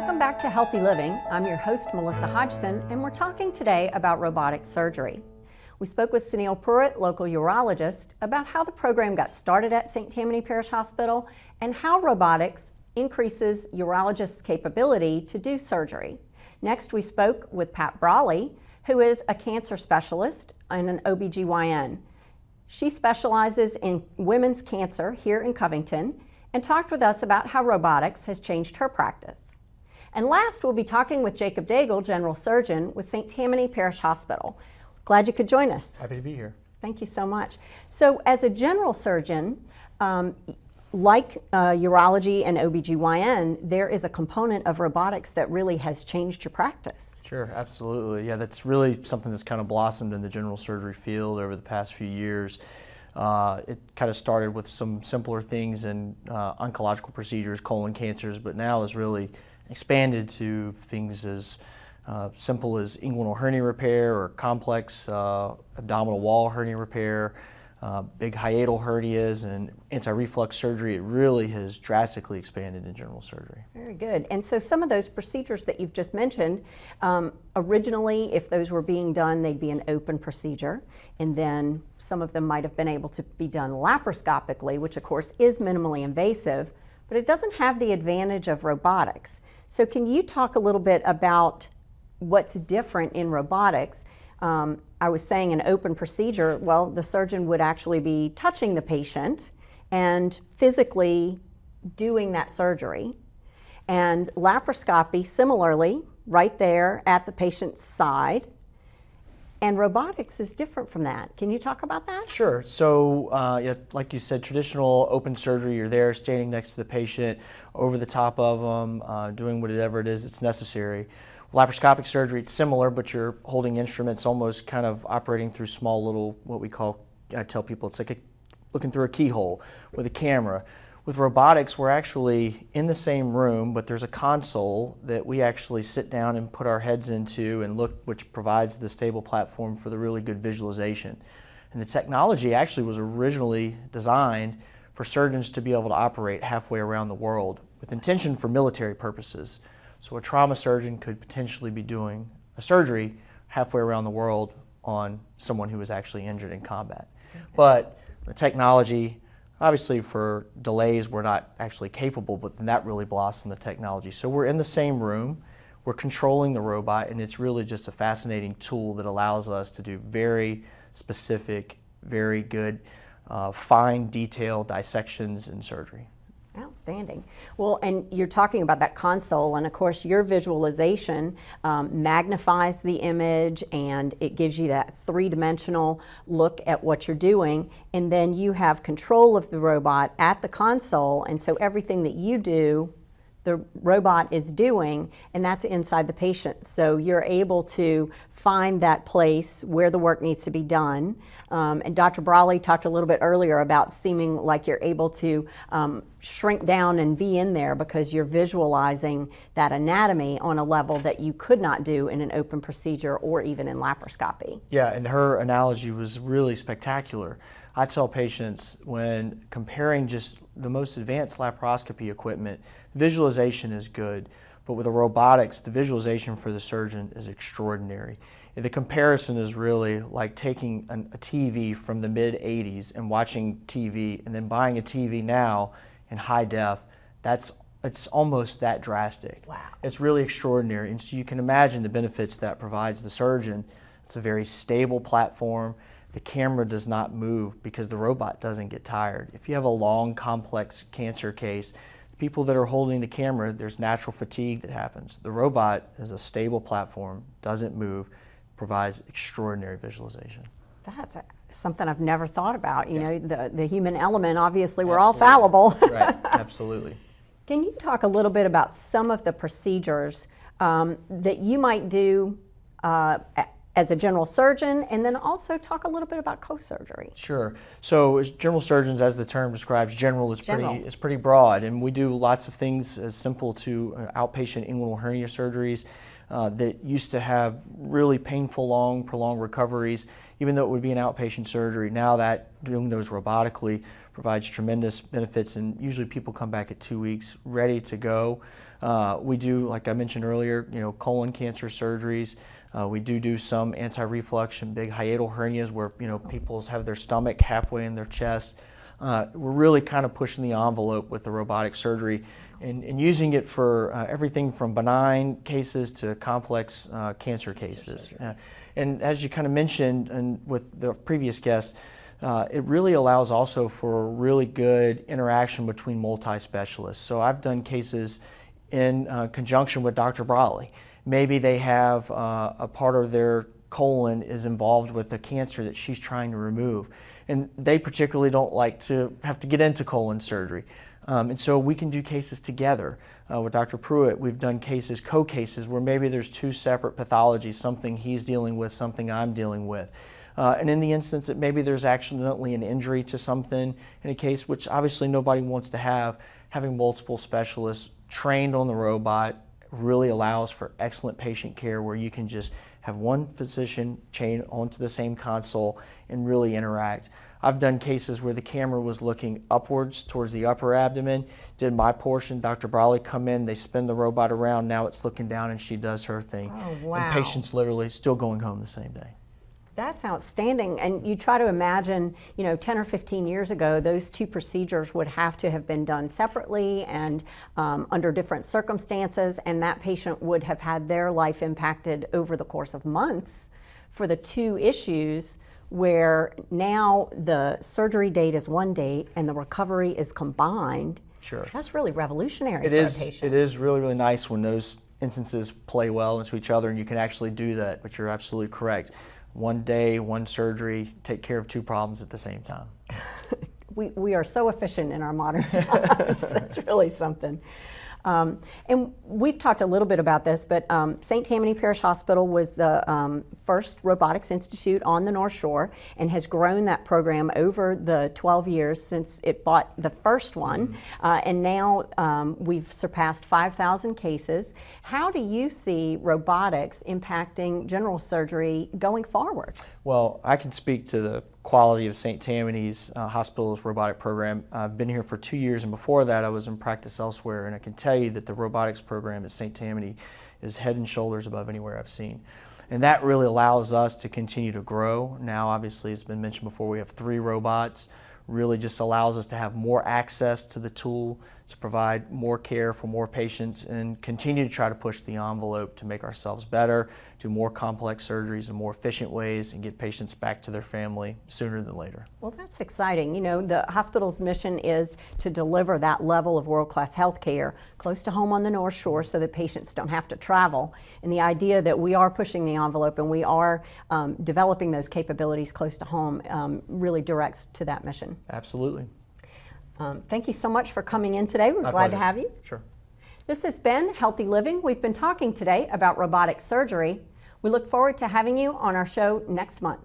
Welcome back to Healthy Living. I'm your host, Melissa Hodgson, and we're talking today about robotic surgery. We spoke with Sunil Pruitt, local urologist, about how the program got started at St. Tammany Parish Hospital and how robotics increases urologists' capability to do surgery. Next, we spoke with Pat Brawley, who is a cancer specialist and an OBGYN. She specializes in women's cancer here in Covington and talked with us about how robotics has changed her practice. And last, we'll be talking with Jacob Daigle, general surgeon with St. Tammany Parish Hospital. Glad you could join us. Happy to be here. Thank you so much. So as a general surgeon, like urology and OBGYN, there is a component of robotics that really has changed your practice. Sure, absolutely. Yeah, that's really something that's kind of blossomed in the general surgery field over the past few years. It kind of started with some simpler things in oncological procedures, colon cancers, but now is really expanded to things as simple as inguinal hernia repair or complex abdominal wall hernia repair, big hiatal hernias, and anti-reflux surgery. It really has drastically expanded in general surgery. Very good. And so some of those procedures that you've just mentioned, originally, if those were being done, they'd be an open procedure, and then some of them might have been able to be done laparoscopically, which of course is minimally invasive, but it doesn't have the advantage of robotics. So can you talk a little bit about what's different in robotics? I was saying an open procedure, well, the surgeon would actually be touching the patient and physically doing that surgery. And laparoscopy, similarly, right there at the patient's side. And robotics is different from that. Can you talk about that? Sure. So, yeah, like you said, traditional open surgery, you're there standing next to the patient, over the top of them, doing whatever it is that's necessary. Laparoscopic surgery, it's similar, but you're holding instruments, almost kind of operating through small little, what we call, I tell people, it's like looking through a keyhole with a camera. With robotics, we're actually in the same room, but there's a console that we actually sit down and put our heads into and look, which provides the stable platform for the really good visualization. And the technology actually was originally designed for surgeons to be able to operate halfway around the world with intention for military purposes. So a trauma surgeon could potentially be doing a surgery halfway around the world on someone who was actually injured in combat. But the technology, obviously for delays we're not actually capable, but then that really blossomed the technology. So we're in the same room, we're controlling the robot, and it's really just a fascinating tool that allows us to do very specific, very good, fine detail dissections in surgery. Outstanding. Well, and you're talking about that console, and of course your visualization magnifies the image and it gives you that three-dimensional look at what you're doing, and then you have control of the robot at the console, and so everything that you do, the robot is doing, and that's inside the patient. So you're able to find that place where the work needs to be done. And Dr. Brawley talked a little bit earlier about seeming like you're able to shrink down and be in there because you're visualizing that anatomy on a level that you could not do in an open procedure or even in laparoscopy. Yeah, and her analogy was really spectacular. I tell patients when comparing just the most advanced laparoscopy equipment, visualization is good, but with the robotics, the visualization for the surgeon is extraordinary. And the comparison is really like taking a TV from the mid-'80s and watching TV and then buying a TV now in high def. It's almost that drastic. Wow. It's really extraordinary. And so you can imagine the benefits that provides the surgeon. It's a very stable platform. The camera does not move because the robot doesn't get tired. If you have a long, complex cancer case, the people that are holding the camera, there's natural fatigue that happens. The robot is a stable platform, doesn't move, provides extraordinary visualization. That's something I've never thought about. You know, the human element, obviously, we're Absolutely. all fallible. Right, absolutely. Can you talk a little bit about some of the procedures that you might do as a general surgeon, and then also talk a little bit about co-surgery? Sure. So as general surgeons, as the term describes, general is pretty broad, and we do lots of things as simple to outpatient inguinal hernia surgeries, that used to have really painful, long, prolonged recoveries, even though it would be an outpatient surgery. Now that doing those robotically provides tremendous benefits, and usually people come back at 2 weeks ready to go. We do, like I mentioned earlier, colon cancer surgeries. We do some anti-reflux and big hiatal hernias where people have their stomach halfway in their chest. We're really kind of pushing the envelope with the robotic surgery and using it for everything from benign cases to complex cancer cases. And as you kind of mentioned and with the previous guest, it really allows also for really good interaction between multi-specialists. So I've done cases in conjunction with Dr. Brawley. Maybe they have a part of their colon is involved with the cancer that she's trying to remove. And they particularly don't like to have to get into colon surgery. And so we can do cases together. With Dr. Pruitt, we've done cases, co-cases, where maybe there's two separate pathologies, something he's dealing with, something I'm dealing with. And in the instance that maybe there's accidentally an injury to something in a case, which obviously nobody wants to have, having multiple specialists trained on the robot really allows for excellent patient care where you can just have one physician chain onto the same console and really interact. I've done cases where the camera was looking upwards towards the upper abdomen, did my portion, Dr. Brawley come in, they spin the robot around, now it's looking down and she does her thing. Oh, wow. And patients literally still going home the same day. That's outstanding. And you try to imagine, 10 or 15 years ago, those two procedures would have to have been done separately and under different circumstances, and that patient would have had their life impacted over the course of months for the two issues, where now the surgery date is one date and the recovery is combined. Sure. That's really revolutionary for a patient. It is really, really nice when those instances play well into each other and you can actually do that, but you're absolutely correct. One day, one surgery, take care of two problems at the same time. We are so efficient in our modern times. That's really something. And we've talked a little bit about this, but St. Tammany Parish Hospital was the first robotics institute on the North Shore and has grown that program over the 12 years since it bought the first one. And now we've surpassed 5,000 cases. How do you see robotics impacting general surgery going forward? Well, I can speak to the quality of St. Tammany's hospital's robotic program. I've been here for 2 years, and before that I was in practice elsewhere, and I can tell you that the robotics program at St. Tammany is head and shoulders above anywhere I've seen. And that really allows us to continue to grow. Now, obviously, it's been mentioned before, we have 3 robots. Really just allows us to have more access to the tool, to provide more care for more patients, and continue to try to push the envelope to make ourselves better, do more complex surgeries in more efficient ways, and get patients back to their family sooner than later. Well, that's exciting. The hospital's mission is to deliver that level of world-class health care close to home on the North Shore so that patients don't have to travel. And the idea that we are pushing the envelope and we are developing those capabilities close to home really directs to that mission. Absolutely. Thank you so much for coming in today. We're My glad pleasure. to have you. Sure. This has been Healthy Living. We've been talking today about robotic surgery. We look forward to having you on our show next month.